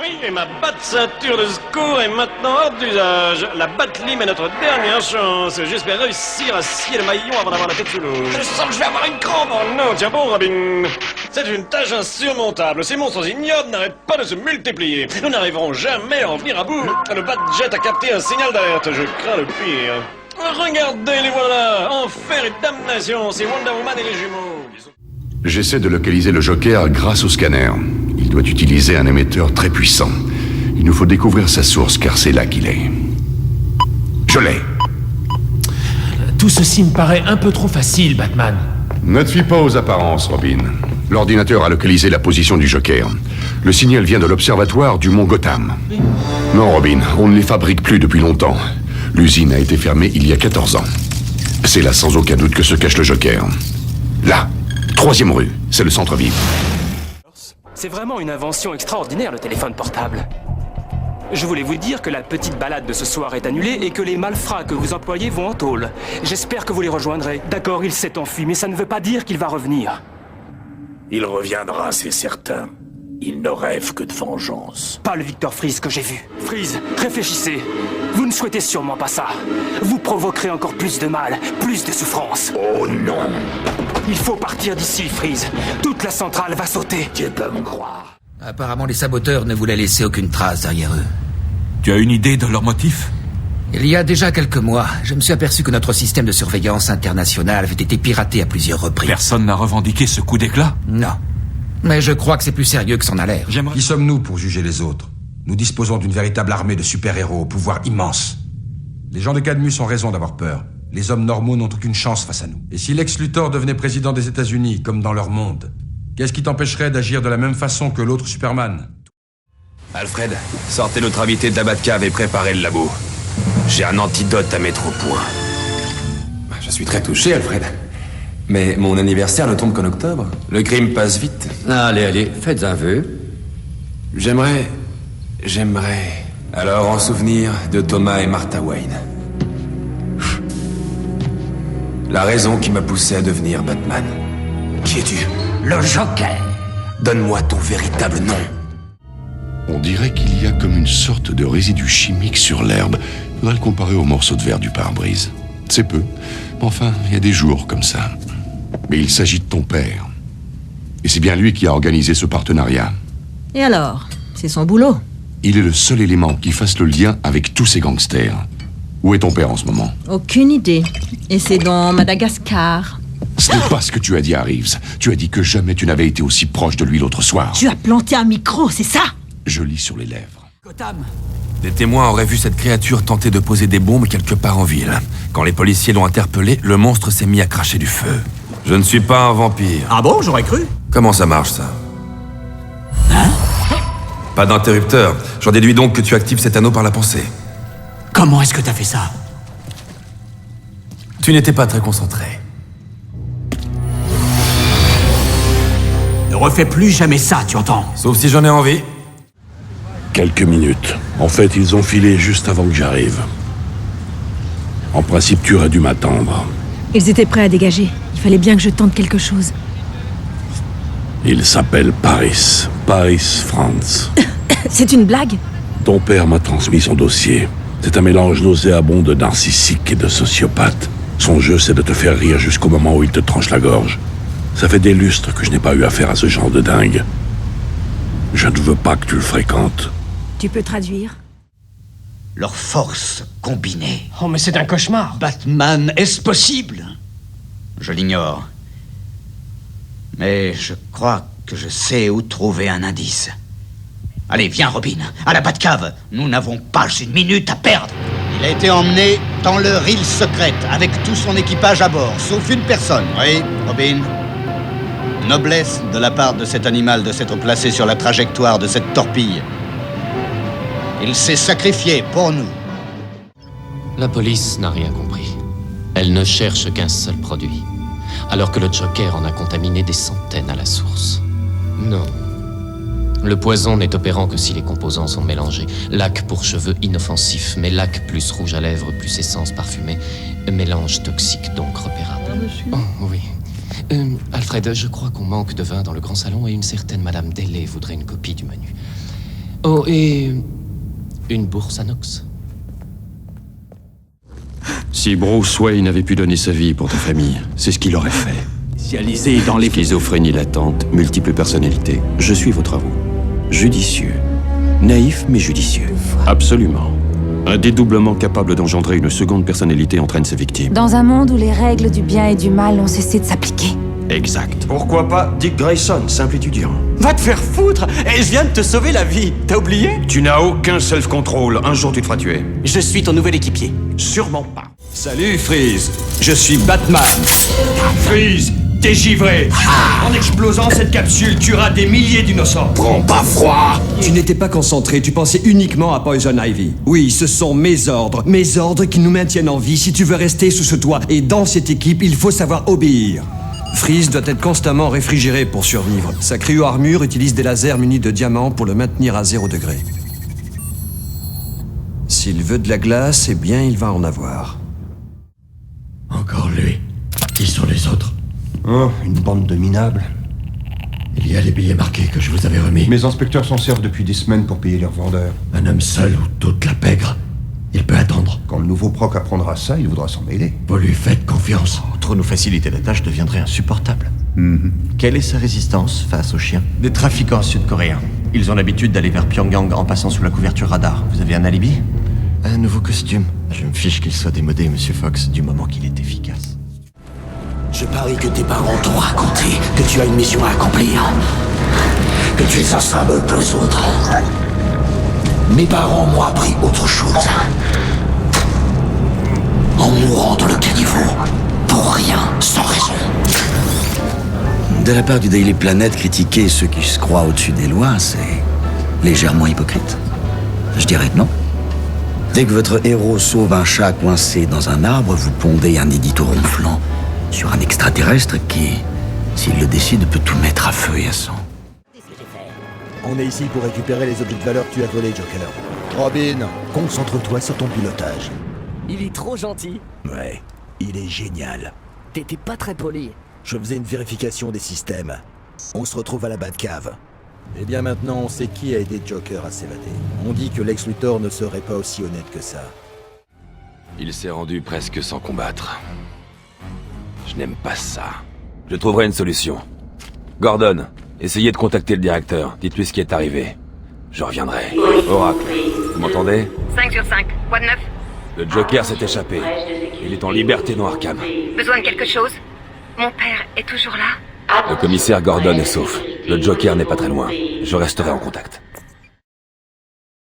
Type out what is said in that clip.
Oui, et ma batte ceinture de secours est maintenant hors d'usage. La batte lime est notre dernière chance. J'espère réussir à scier le maillon avant d'avoir la tête sous l'eau. Je sens que je vais avoir une crampe. Oh non, tiens bon, Robin. C'est une tâche insurmontable. Ces monstres ignobles n'arrêtent pas de se multiplier. Nous n'arriverons jamais à en venir à bout. Le Bat-Jet a capté un signal d'alerte. Je crains le pire. Regardez, les voilà. Enfer et damnation. C'est Wonder Woman et les jumeaux. J'essaie de localiser le Joker grâce au scanner. Il doit utiliser un émetteur très puissant. Il nous faut découvrir sa source, car c'est là qu'il est. Je l'ai. Tout ceci me paraît un peu trop facile, Batman. Ne te fie pas aux apparences, Robin. L'ordinateur a localisé la position du Joker. Le signal vient de l'observatoire du mont Gotham. Non, Robin, on ne les fabrique plus depuis longtemps. L'usine a été fermée il y a 14 ans. C'est là sans aucun doute que se cache le Joker. Là, 3e rue, c'est le centre-ville. C'est vraiment une invention extraordinaire, le téléphone portable. Je voulais vous dire que la petite balade de ce soir est annulée et que les malfrats que vous employez vont en tôle. J'espère que vous les rejoindrez. D'accord, il s'est enfui, mais ça ne veut pas dire qu'il va revenir. Il reviendra, c'est certain. Il ne rêve que de vengeance. Pas le Victor Freeze que j'ai vu. Freeze, réfléchissez. Vous ne souhaitez sûrement pas ça. Vous provoquerez encore plus de mal, plus de souffrance. Oh non! Il faut partir d'ici, Freeze. Toute la centrale va sauter. Tu peux me croire. Apparemment, les saboteurs ne voulaient laisser aucune trace derrière eux. Tu as une idée de leur motif? Il y a déjà quelques mois, je me suis aperçu que notre système de surveillance internationale avait été piraté à plusieurs reprises. Personne n'a revendiqué ce coup d'éclat? Non. Mais je crois que c'est plus sérieux que son a l'air. Qui sommes-nous pour juger les autres? Nous disposons d'une véritable armée de super-héros au pouvoir immense. Les gens de Cadmus ont raison d'avoir peur. Les hommes normaux n'ont aucune chance face à nous. Et si Lex Luthor devenait président des États-Unis, comme dans leur monde, qu'est-ce qui t'empêcherait d'agir de la même façon que l'autre Superman? Alfred, sortez notre invité de la Batcave et préparez le labo. J'ai un antidote à mettre au point. Je suis très touché, Alfred. Mais mon anniversaire ne tombe qu'en octobre. Le crime passe vite. Allez, faites un vœu. J'aimerais... Alors, en souvenir de Thomas et Martha Wayne. La raison qui m'a poussé à devenir Batman. Qui es-tu? Le Joker! Donne-moi ton véritable nom. On dirait qu'il y a comme une sorte de résidu chimique sur l'herbe. Il faudrait le comparer au morceau de verre du pare-brise. C'est peu. Mais enfin, il y a des jours comme ça. Mais il s'agit de ton père. Et c'est bien lui qui a organisé ce partenariat. Et alors? C'est son boulot. Il est le seul élément qui fasse le lien avec tous ces gangsters. Où est ton père en ce moment? Aucune idée. Et c'est dans Madagascar. Ce n'est pas ce que tu as dit à Reeves. Tu as dit que jamais tu n'avais été aussi proche de lui l'autre soir. Tu as planté un micro, c'est ça? Je lis sur les lèvres. Gotham! Des témoins auraient vu cette créature tenter de poser des bombes quelque part en ville. Quand les policiers l'ont interpellé, le monstre s'est mis à cracher du feu. Je ne suis pas un vampire. Ah bon, j'aurais cru? Comment ça marche, ça? Pas d'interrupteur. J'en déduis donc que tu actives cet anneau par la pensée. Comment est-ce que t'as fait ça? Tu n'étais pas très concentré. Ne refais plus jamais ça, tu entends? Sauf si j'en ai envie. Quelques minutes. En fait, ils ont filé juste avant que j'arrive. En principe, tu aurais dû m'attendre. Ils étaient prêts à dégager. Il fallait bien que je tente quelque chose. Il s'appelle Paris. Paris Franz. C'est une blague? Ton père m'a transmis son dossier. C'est un mélange nauséabond de narcissique et de sociopathe. Son jeu, c'est de te faire rire jusqu'au moment où il te tranche la gorge. Ça fait des lustres que je n'ai pas eu affaire à ce genre de dingue. Je ne veux pas que tu le fréquentes. Tu peux traduire? Leur force combinée. Oh, mais c'est un cauchemar. Batman, est-ce possible? Je l'ignore. Mais je crois que je sais où trouver un indice. Allez, viens, Robin, à la Batcave. Nous n'avons pas une minute à perdre. Il a été emmené dans leur île secrète, avec tout son équipage à bord, sauf une personne. Oui, Robin. Noblesse de la part de cet animal de s'être placé sur la trajectoire de cette torpille. Il s'est sacrifié pour nous. La police n'a rien compris. Elle ne cherche qu'un seul produit, alors que le Joker en a contaminé des centaines à la source. Non. Le poison n'est opérant que si les composants sont mélangés. Lac pour cheveux inoffensif, mais lac plus rouge à lèvres plus essence parfumée. Mélange toxique donc repérable. Oh, oui. Alfred, je crois qu'on manque de vin dans le grand salon et une certaine Madame Dellé voudrait une copie du menu. Oh, et... une bourse à Nox. Si Bruce Wayne avait pu donner sa vie pour ta famille, c'est ce qu'il aurait fait. Spécialisé dans les... Schizophrénie latente, multiples personnalités. Je suis vos travaux. Judicieux. Naïf, mais judicieux. Absolument. Un dédoublement capable d'engendrer une seconde personnalité entraîne ses victimes. Dans un monde où les règles du bien et du mal ont cessé de s'appliquer. Exact. Pourquoi pas Dick Grayson, simple étudiant. Va te faire foutre! Et je viens de te sauver la vie, t'as oublié? Tu n'as aucun self-control. Un jour, tu te feras tuer. Je suis ton nouvel équipier. Sûrement pas. Salut, Freeze. Je suis Batman. Freeze, t'es givré. En explosant cette capsule, tu tueras des milliers d'innocents. Prends pas froid. Tu n'étais pas concentré, tu pensais uniquement à Poison Ivy. Oui, ce sont mes ordres qui nous maintiennent en vie. Si tu veux rester sous ce toit et dans cette équipe, il faut savoir obéir. Freeze doit être constamment réfrigéré pour survivre. Sa cryo-armure utilise des lasers munis de diamants pour le maintenir à 0 degré. S'il veut de la glace, eh bien, il va en avoir. Encore lui. Qui sont les autres? Oh, une bande de minables. Il y a les billets marqués que je vous avais remis. Mes inspecteurs s'en servent depuis des semaines pour payer leurs vendeurs. Un homme seul ou toute la pègre. Il peut attendre. Quand le nouveau proc apprendra ça, il voudra s'en mêler. Vous lui faites confiance. Trop nous faciliter la tâche deviendrait insupportable. Quelle est sa résistance face aux chiens? Des trafiquants sud-coréens. Ils ont l'habitude d'aller vers Pyongyang en passant sous la couverture radar. Vous avez un alibi? Un nouveau costume. Je me fiche qu'il soit démodé, Monsieur Fox, du moment qu'il est efficace. Je parie que tes parents t'ont raconté que tu as une mission à accomplir. Que tu es ensemble que les autres. Mes parents m'ont appris autre chose. En mourant dans le caniveau. Pour rien, sans raison. De la part du Daily Planet, critiquer ceux qui se croient au-dessus des lois, c'est légèrement hypocrite. Je dirais que non. Dès que votre héros sauve un chat coincé dans un arbre, vous pondez un édito ronflant sur un extraterrestre qui, s'il le décide, peut tout mettre à feu et à sang. On est ici pour récupérer les objets de valeur que tu as volés, Joker. Robin, concentre-toi sur ton pilotage. Il est trop gentil. Ouais, il est génial. T'étais pas très poli. Je faisais une vérification des systèmes. On se retrouve à la Batcave. Eh bien maintenant, on sait qui a aidé Joker à s'évader. On dit que Lex Luthor ne serait pas aussi honnête que ça. Il s'est rendu presque sans combattre. Je n'aime pas ça. Je trouverai une solution. Gordon, essayez de contacter le directeur. Dites-lui ce qui est arrivé. Je reviendrai. Oracle, vous m'entendez? 5 sur 5. Quoi de neuf? Le Joker s'est échappé. Il est en liberté dans Arkham. Besoin de quelque chose? Mon père est toujours là? Le commissaire Gordon est sauf. Le Joker n'est pas très loin. Je resterai en contact.